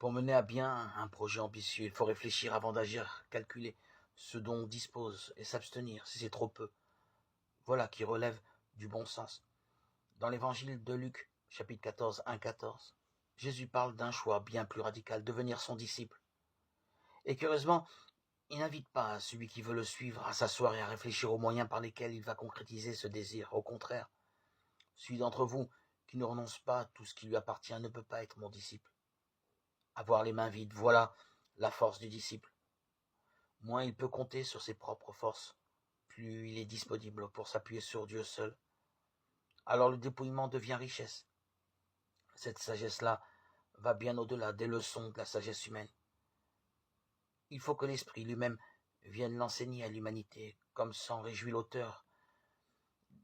Pour mener à bien un projet ambitieux, il faut réfléchir avant d'agir, calculer ce dont on dispose et s'abstenir si c'est trop peu. Voilà qui relève du bon sens. Dans l'évangile de Luc, chapitre 14, 1-14, Jésus parle d'un choix bien plus radical, devenir son disciple. Et curieusement, il n'invite pas celui qui veut le suivre à s'asseoir et à réfléchir aux moyens par lesquels il va concrétiser ce désir. Au contraire, celui d'entre vous qui ne renonce pas à tout ce qui lui appartient ne peut pas être mon disciple. Avoir les mains vides, voilà la force du disciple. Moins il peut compter sur ses propres forces, plus il est disponible pour s'appuyer sur Dieu seul. Alors le dépouillement devient richesse. Cette sagesse-là va bien au-delà des leçons de la sagesse humaine. Il faut que l'Esprit lui-même vienne l'enseigner à l'humanité, comme s'en réjouit l'auteur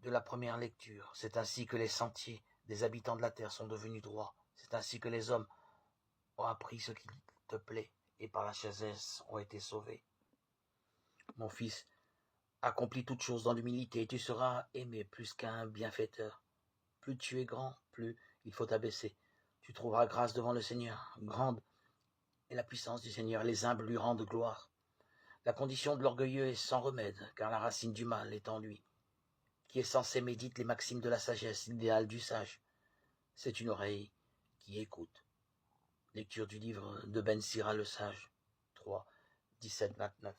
de la première lecture. C'est ainsi que les sentiers des habitants de la terre sont devenus droits. C'est ainsi que les hommes ont appris ce qu'il te plaît et par la sagesse ont été sauvés. Mon fils, accomplis toutes choses dans l'humilité et tu seras aimé plus qu'un bienfaiteur. Plus tu es grand, plus il faut t'abaisser. Tu trouveras grâce devant le Seigneur. Grande est la puissance du Seigneur, les humbles lui rendent gloire. La condition de l'orgueilleux est sans remède, car la racine du mal est en lui. Qui est censé médite les maximes de la sagesse, l'idéal du sage. C'est une oreille qui écoute. Lecture du livre de Ben Sira le sage, 3, 17-29.